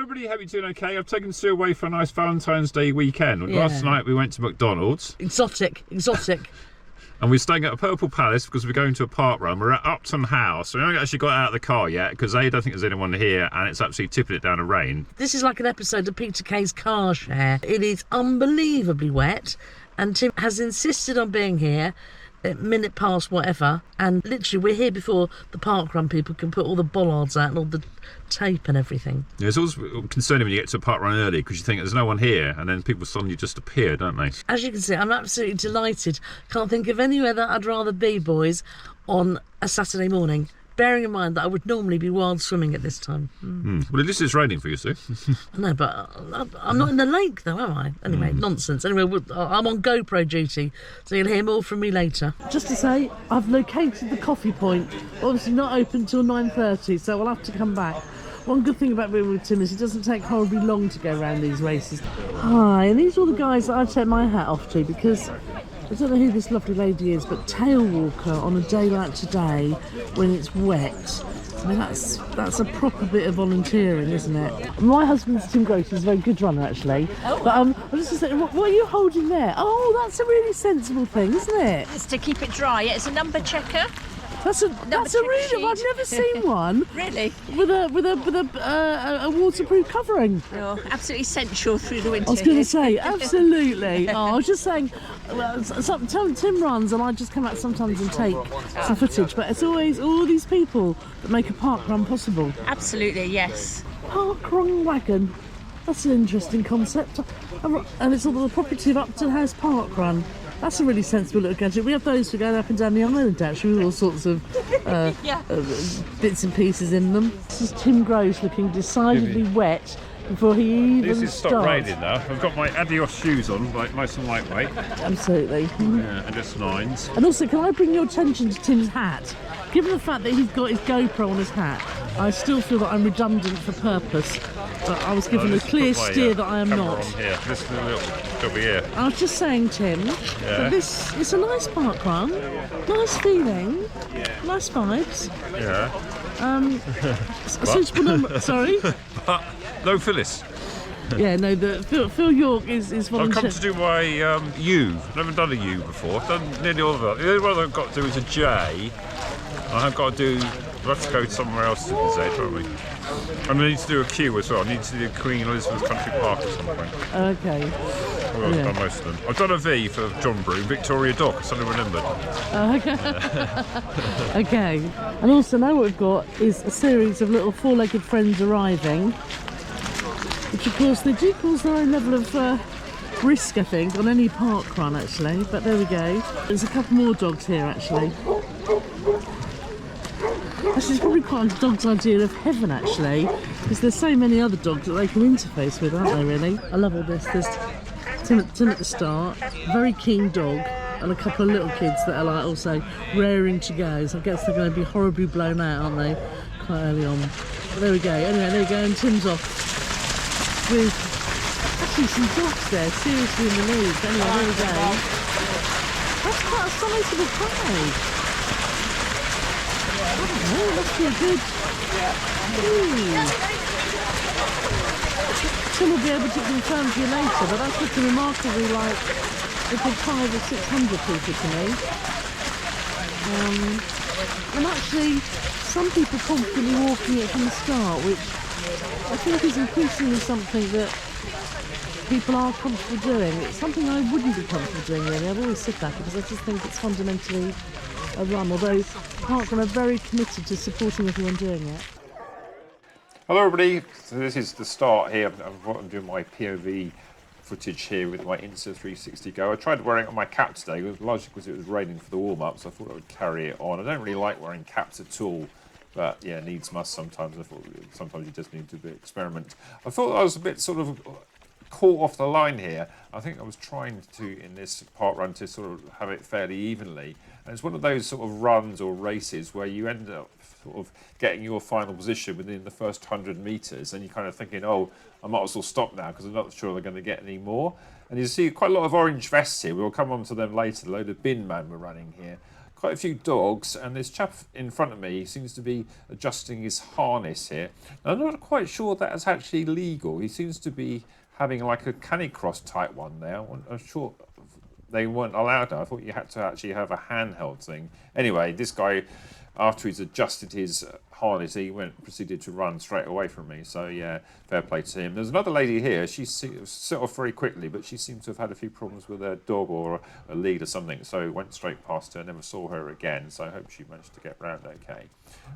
everybody, hope you're doing okay. I've taken Sue away for a nice Valentine's Day weekend. Last night we went to McDonald's. Exotic. And we're staying at a Purple Palace because we're going to a park run. We're at Upton House. We haven't actually got out of the car yet because I don't think there's anyone here and it's absolutely tipping it down to rain. This is like an episode of Peter Kay's Car Share. It is unbelievably wet and Tim has insisted on being here at minute past whatever, and literally we're here before the parkrun people can put all the bollards out and all the tape and everything. Yeah, it's always concerning when you get to a park run early because you think there's no one here and then people suddenly just appear, don't they? As you can see, I'm absolutely delighted. Can't think of anywhere that I'd rather be, boys, on a Saturday morning. Bearing in mind that I would normally be wild swimming at this time. Well, at least it's raining for you, Sue. No, but I'm not in the lake, though, am I? Anyway, nonsense. Anyway, I'm on GoPro duty, so you'll hear more from me later. Just to say, I've located the coffee point. Obviously not open till 9:30, so I'll have to come back. One good thing about being with Tim is it doesn't take horribly long to go around these races. Hi, and these are all the guys that I take my hat off to because I don't know who this lovely lady is, but tail walker on a day like today when it's wet. I mean, that's a proper bit of volunteering, isn't it? My husband's Tim Grote, he's a very good runner actually. But I was just saying, what are you holding there? Oh, that's a really sensible thing, isn't it? It's to keep it dry. Yeah, it's a number checker. That's a really. I've never seen one. Really? With a waterproof covering. Oh, absolutely essential through the winter. I was going to say, absolutely. I was just saying, Tim runs and I just come out sometimes and take some footage, but it's always all these people that make a park run possible. Absolutely, yes. Parkrun wagon. That's an interesting concept. And it's all the property of Upton House Parkrun. That's a really sensible little gadget. We have those for going up and down the island, actually, with all sorts of bits and pieces in them. This is Tim Grote looking decidedly wet before he even starts. This has stopped raining now. I've got my Adios shoes on, like nice and lightweight. Absolutely. Yeah, and just 9s. And also, can I bring your attention to Tim's hat? Given the fact that he's got his GoPro on his hat, I still feel that I'm redundant for purpose. But I was given a clear steer that I am not. On here. This is a little job here. I was just saying, Tim, that it's a nice park run, nice feeling, nice vibes. Yeah. Suitable number. Sorry. But no Phyllis. Yeah, no. Phil York is volunteer. I've come to do my U. I've never done a U before. I've done nearly all of that. The only one I've got to do is a J. I've got to do. We'll have to go somewhere else to the Z, won't we? And I need to do a Q as well. I need to do Queen Elizabeth Country Park at some point. Okay. I've done most of them. I've done a V for John Broome, Victoria Dock. I suddenly remembered. Okay. Okay. And also now what we've got is a series of little four-legged friends arriving, which of course they do cause their own level of risk, I think, on any park run actually. But there we go. There's a couple more dogs here actually. Actually, it's probably quite a dog's idea of heaven, actually, because there's so many other dogs that they can interface with, aren't they, really? I love all this. There's Tim at the start, very keen dog, and a couple of little kids that are like also raring to go. So I guess they're going to be horribly blown out, aren't they, quite early on. But there we go. Anyway, there we go, and Tim's off with actually some dogs there, seriously in the lead. Anyway, there we go. That's quite a sizable crowd. Oh, must be good. Tim will be able to confirm to you later, but that's looking remarkably like a good 500 or 600 people to me. And actually, some people confidently walking it from the start, which I think is increasingly something that people are comfortable doing. It's something I wouldn't be comfortable doing, really. I've always said that because I just think it's fundamentally a run, although parkrun are very committed to supporting everyone doing it. Hello everybody, so this is the start here. I'm doing my POV footage here with my Insta360 Go. I tried wearing it on my cap today, largely because it was raining for the warm-up, so I thought I would carry it on. I don't really like wearing caps at all, but yeah, needs must sometimes. I thought sometimes you just need to experiment. I thought I was a bit sort of caught off the line here. I think I was trying to, in this park run, to sort of have it fairly evenly. And it's one of those sort of runs or races where you end up sort of getting your final position within the first 100 metres, and you're kind of thinking, oh, I might as well stop now because I'm not sure they're going to get any more. And you see quite a lot of orange vests here. We'll come on to them later. A load of Binmen were running here. quite a few dogs, and this chap in front of me seems to be adjusting his harness here. Now, I'm not quite sure that is actually legal. He seems to be having like a canicross type one there. I'm sure they weren't allowed to. I thought you had to actually have a handheld thing. Anyway, this guy, after he's adjusted his harness, he proceeded to run straight away from me. So yeah, fair play to him. There's another lady here. She set off very quickly, but she seems to have had a few problems with her dog or a lead or something. So went straight past her. Never saw her again. So I hope she managed to get round okay.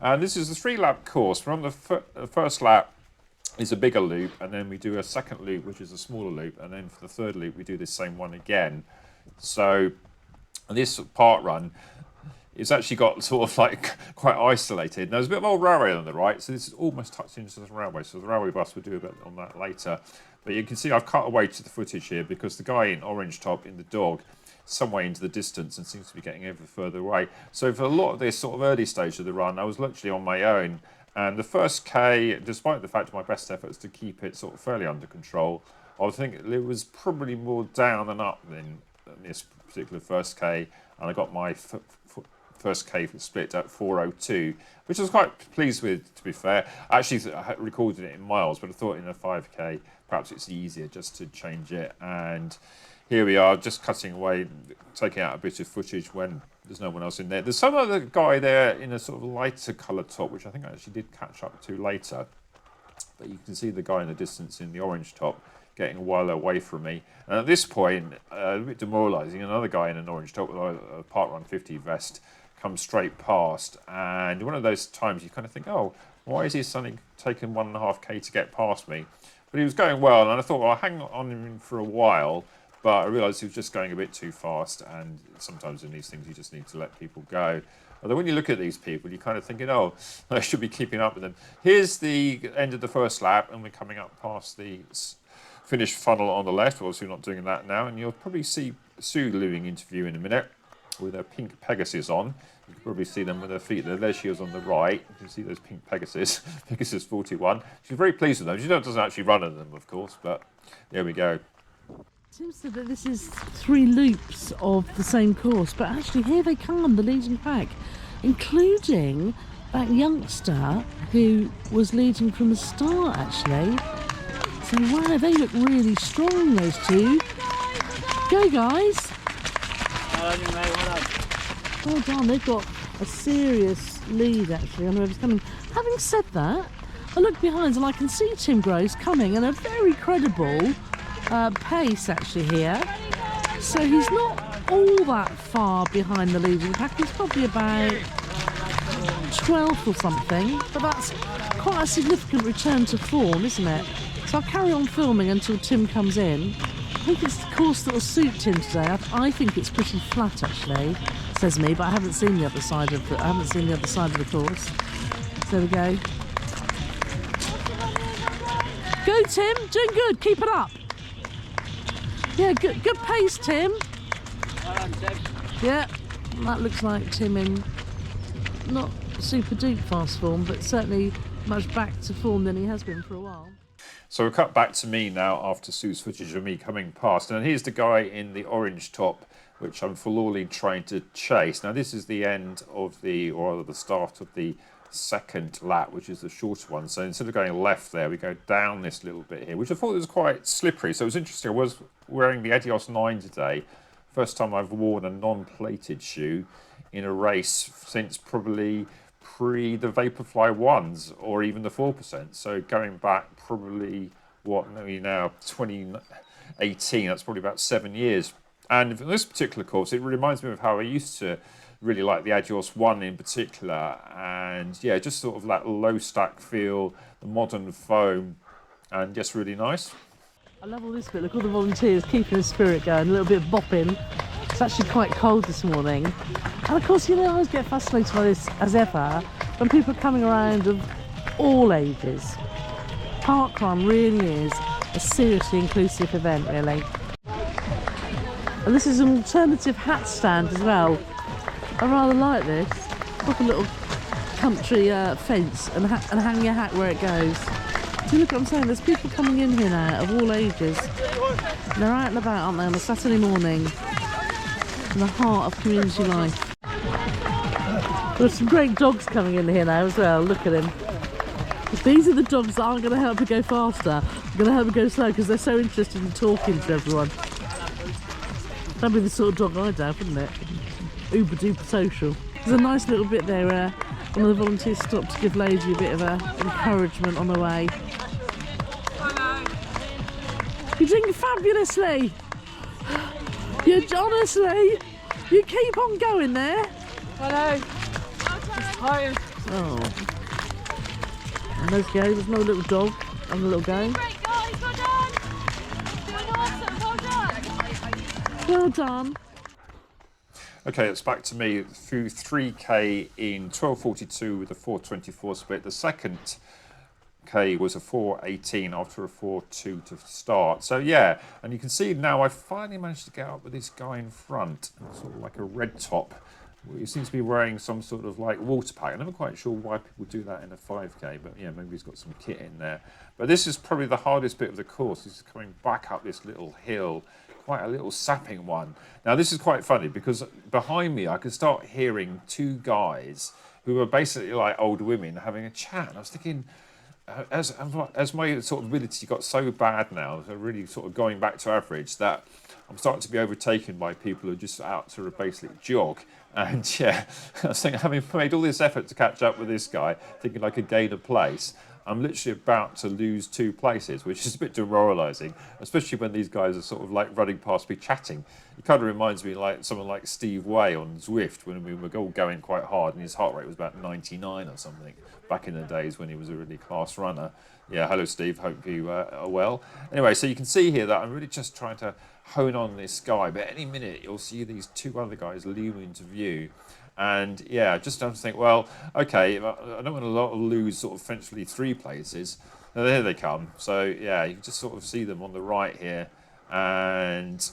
And this is a 3-lap course. We're on the first lap. Is a bigger loop, and then we do a second loop, which is a smaller loop, and then for the third loop we do this same one again. So this park run is actually got sort of like quite isolated. Now there's a bit of old railway on the right, so this is almost tucked into the railway, so the railway bus will do a bit on that later. But you can see I've cut away to the footage here because the guy in orange top in the dog some way into the distance and seems to be getting ever further away. So for a lot of this sort of early stage of the run, I was literally on my own. And the first K, despite the fact of my best efforts to keep it sort of fairly under control, I was thinking it was probably more down than up than this particular first K. And I got my first K split at 4:02, which I was quite pleased with, to be fair. Actually, I recorded it in miles, but I thought in a 5K, perhaps it's easier just to change it. And here we are, just cutting away, taking out a bit of footage when there's no one else in there. There's some other guy there in a sort of lighter colour top, which I think I actually did catch up to later. But you can see the guy in the distance in the orange top getting a while away from me. And at this point, a bit demoralising, another guy in an orange top with a parkrun 50 vest comes straight past. And one of those times you kind of think, oh, why is he suddenly taking 1.5K to get past me? But he was going well, and I thought, well, I'll hang on him for a while. But I realised he was just going a bit too fast, and sometimes in these things you just need to let people go. Although when you look at these people, you're kind of thinking, oh, I should be keeping up with them. Here's the end of the first lap, and we're coming up past the finish funnel on the left. Obviously, we're not doing that now, and you'll probably see Sue doing interview in a minute with her pink Pegasus on. You can probably see them with her feet there. There she is on the right. You can see those pink Pegasus, Pegasus 41. She's very pleased with them. She doesn't actually run in them, of course, but there we go. Seems that this is 3 loops of the same course, but actually here they come, the leading pack, including that youngster who was leading from the start, actually. So wow, they look really strong, those two. Go guys! Well done, they've got a serious lead actually on whoever's coming. Having said that, I look behind and I can see Tim Gross coming in a very credible pace actually here, so he's not all that far behind the leading pack. He's probably about 12th or something, but that's quite a significant return to form, isn't it? So I'll carry on filming until Tim comes in. I think it's the course that will suit Tim today. I think it's pretty flat actually, says me, but I haven't seen the other side of the course. So there we go. Go Tim, doing good, keep it up. Yeah, good pace, Tim. Yeah, that looks like Tim in not super dupe fast form, but certainly much back to form than he has been for a while. So we'll cut back to me now after Sue's footage of me coming past. And here's the guy in the orange top, which I'm forlornly trying to chase. Now this is the end of the start of the second lap, which is the shorter one. So instead of going left there, we go down this little bit here, which I thought was quite slippery. So it was interesting. I was wearing the Adios 9 today. First time I've worn a non-plated shoe in a race since probably pre the Vaporfly 1s or even the 4%. So going back probably, maybe now 2018, that's probably about 7 years. And for this particular course, it reminds me of how I used to really like the Adios 1 in particular, and yeah, just sort of that low stack feel, the modern foam, and just really nice. I love all this bit. Look, all the volunteers keeping the spirit going, a little bit of bopping. It's actually quite cold this morning, and of course, I always get fascinated by this as ever when people are coming around of all ages. Parkrun really is a seriously inclusive event, really. And this is an alternative hat stand as well. I rather like this. Put a little country fence and hang your hat where it goes. See, look what I'm saying, there's people coming in here now of all ages. And they're out and about, aren't they, on a Saturday morning in the heart of community life. There's some great dogs coming in here now as well. Look at him. These are the dogs that aren't going to help me go faster. I'm going to help me go slow because they're so interested in talking to everyone. That'd be the sort of dog I'd have, wouldn't it? Uber duper social. There's a nice little bit there where one of the volunteers stopped to give Lady a bit of encouragement on the way. Hello. You're doing fabulously. Honestly, you keep on going there. Hello. Just tired. Oh. And there's go, there's another little dog on the little go. Great guys, well done. Doing awesome, well done. Well done. Okay, it's back to me through 3K in 12:42 with a 4:24 split. The second K was a 4:18 after a 4:2 to start. So yeah, and you can see now I finally managed to get up with this guy in front, sort of like a red top. He seems to be wearing some sort of like water pack. I'm never quite sure why people do that in a 5K, but yeah, maybe he's got some kit in there. But this is probably the hardest bit of the course. This is coming back up this little hill, quite a little sapping one. Now this is quite funny because behind me I could start hearing two guys who were basically like older women having a chat. And I was thinking, as my sort of ability got so bad now, so really sort of going back to average, that I'm starting to be overtaken by people who are just out to basically jog. And yeah, I was thinking, having made all this effort to catch up with this guy, thinking I could gain a place, I'm literally about to lose 2 places, which is a bit demoralising, especially when these guys are sort of like running past me chatting. It kind of reminds me like someone like Steve Way on Zwift when we were all going quite hard and his heart rate was about 99 or something back in the days when he was a really class runner. Yeah, hello Steve, hope you are well. Anyway, so you can see here that I'm really just trying to hone on this guy, but any minute you'll see these 2 other guys loom into view. And yeah, just have to think, well, okay, I don't want to lose sort of eventually 3 places. Now, there they come. So yeah, you can just sort of see them on the right here. And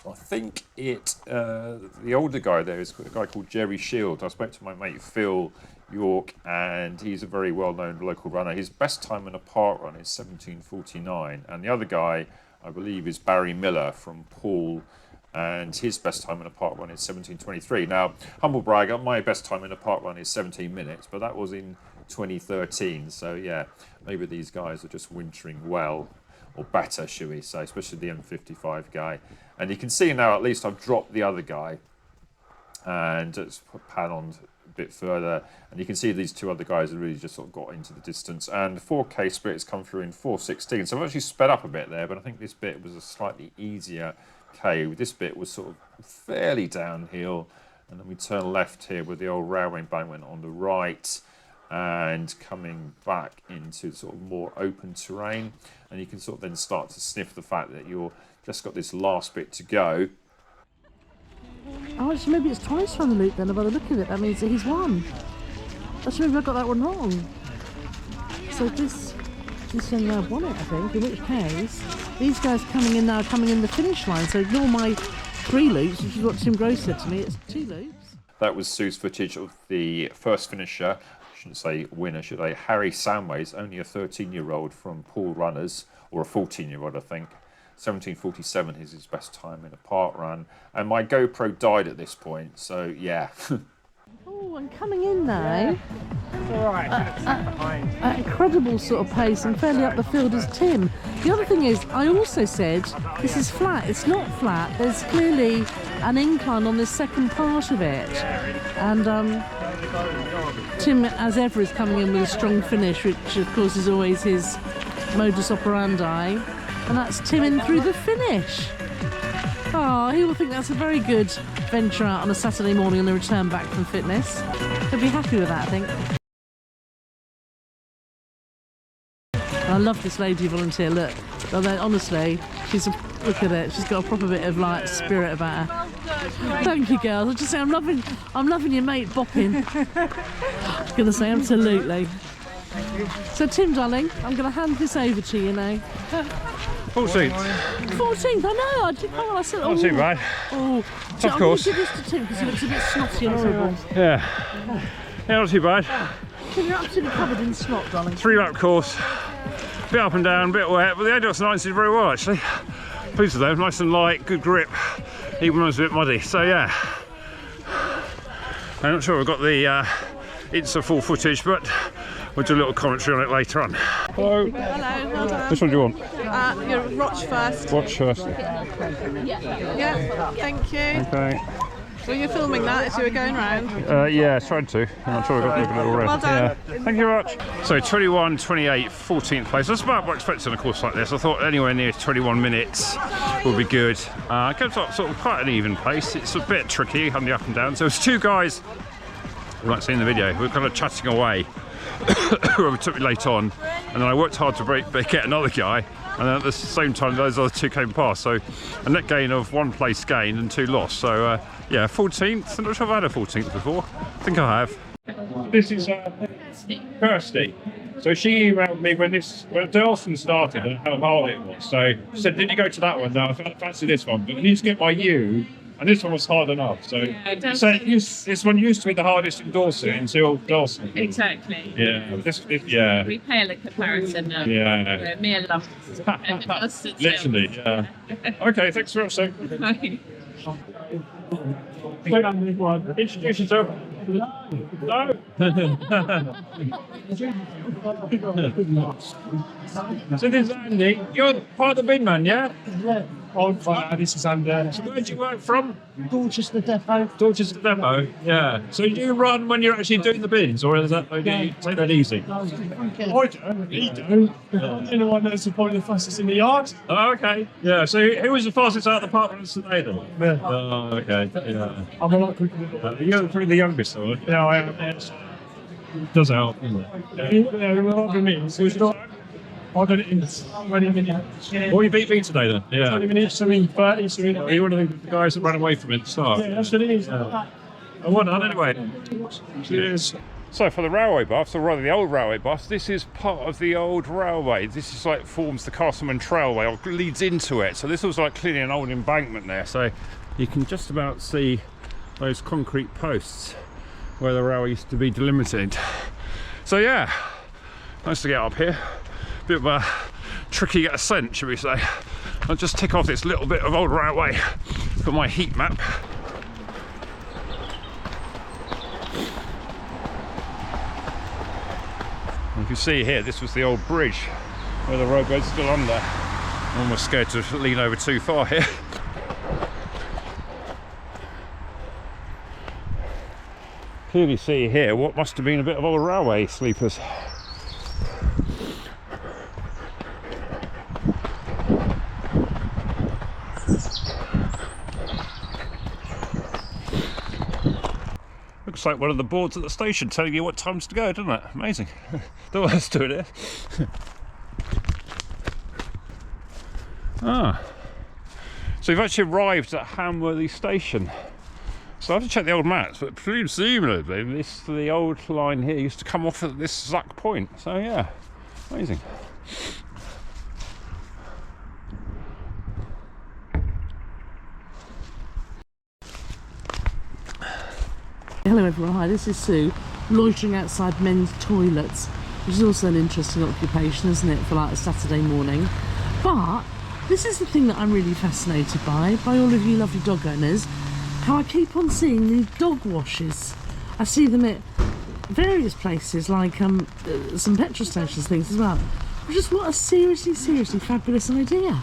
I think the older guy there is a guy called Jerry Shield. I spoke to my mate Phil York, and he's a very well-known local runner. His best time in a park run is 17:49. And the other guy, I believe, is Barry Miller from Poole, and his best time in a park run is 17:23. Now, humble brag, my best time in a park run is 17 minutes, but that was in 2013. So yeah, maybe these guys are just wintering well, or better, should we say, especially the M55 guy. And you can see now, at least I've dropped the other guy, and it's pan on a bit further, and you can see these 2 other guys have really just sort of got into the distance. And 4K split has come through in 4:16, so I've actually sped up a bit there, but I think this bit was a slightly easier K. This bit was sort of fairly downhill, and then we turn left here with the old railway embankment on the right, and coming back into sort of more open terrain, and you can sort of then start to sniff the fact that you're just got this last bit to go. Oh, actually, maybe it's twice around the loop then. By the look of it, that means that he's won. Actually, maybe I got that one wrong. So this young lad won it, I think. In which case, these guys coming in now, coming in the finish line. So ignore my 3 loops, which is what Tim Gross said to me. It's 2 loops. That was Sue's footage of the first finisher. I shouldn't say winner, should I? Harry Samways, only a 13-year-old from Poole Runners, or a 14-year-old, I think. 17:47 is his best time in a park run, and my GoPro died at this point, so yeah. Oh, and coming in now, It's alright, behind. at incredible sort of pace and fairly up the field is Tim. The other thing is, I also said this is flat. It's not flat. There's clearly an incline on this second part of it, and Tim, as ever, is coming in with a strong finish, which of course is always his modus operandi. And that's Tim in through the finish. Oh, he will think that's a very good venture out on a Saturday morning on the return back from fitness. He'll be happy with that, I think. I love this lady volunteer, look. Honestly, look at it, she's got a proper bit of like spirit about her. Thank you, girls. I'll just say I'm loving your mate bopping. I was going to say absolutely. So Tim, darling, I'm going to hand this over to you now. 14th. 14th, I know. I did. Oh, I said. Not too bad. Oh, Of course. I'm going to give this to Tim because he looks a bit snotty and horrible. Yeah. Yeah, not too bad. Tim, you're absolutely covered in snot, darling. 3-lap course. Bit up and down, bit wet, but the Adios 90 did very well actually. Pleased with them, nice and light, good grip, even when it was a bit muddy. So yeah. I'm not sure we've got the full footage, but we'll do a little commentary on it later on. Hello. Hello, well done. Which one do you want? Your watch first. Watch first. Yeah, thank you. Okay. So you're filming that as you were going round? Yeah, tried to. I'm not sure we got a little red. Well done. Yeah. Thank you very much. So 21, 28, 14th place. That's about what I expected on a course like this. I thought anywhere near 21 minutes would be good. It goes up sort of quite an even pace. It's a bit tricky on the up and down. So there's two guys, you might see in the video, we were kind of chatting away. Whoever took me late on, and then I worked hard to get another guy, and then at the same time those other two came past, so a net gain of 1 place gained and 2 lost. So yeah, 14th. I'm not sure I've had a 14th before. I think I have. This is Kirsty. So she emailed me when Dorset started and how hard it was. So she said, did you go to that one? No, I fancy this one, but I need to get my U. And this one was hard enough, so this one used to be the hardest in Dorset until Dorset. Exactly. Yeah, yeah. We pale a comparison now. Yeah. Me and love. Literally, yeah. Okay, thanks very much, sir. Introduce yourself. No. So this is Andy. You're part of the Binmen, yeah? Yeah. This is Andy. So where do you work from? Dorchester Depot. Dorchester Depot. Yeah. So do you run when you're actually doing the bins, or is that do you take that easy? I don't. He don't. I'm the one that's probably the fastest in the yard. Oh, okay. Yeah. So who was the fastest out of the parkruns today then? Yeah. Oh, okay. Yeah. I'm a lot quicker than You're probably the youngest, though. Yeah, I am. Yes. Does help, doesn't it? Yeah, we're not going to so it's not. I've done it in 20 minutes. What you beat me today then? Yeah. 20 minutes, something 30, something. Are you one of the guys that ran away from it at the start? Yeah, that's what it is. Oh, well done anyway. Cheers. So for the railway buffs, or rather the old railway buffs, this is part of the old railway. This is like forms the Castleman Trailway, or leads into it. So this was like clearly an old embankment there. So you can just about see those concrete posts where the railway used to be delimited. So yeah, nice to get up here. Bit of a tricky ascent, should we say. I'll just tick off this little bit of old railway for my heat map. And you can see here, this was the old bridge where the roadway's still under. I'm almost scared to lean over too far here. Clearly see here what must have been a bit of old railway sleepers. Looks like one of the boards at the station telling you what times to go, doesn't it? Amazing. Don't want us to do it here. So we've actually arrived at Hamworthy station. So I have to check the old maps, but presumably the old line here used to come off at this exact point. So yeah, amazing. Hello everyone, hi, this is Sue, loitering outside men's toilets, which is also an interesting occupation, isn't it, for like a Saturday morning. But this is the thing that I'm really fascinated by all of you lovely dog owners, how I keep on seeing these dog washes. I see them at various places, like some petrol stations things as well. Just what a seriously fabulous idea.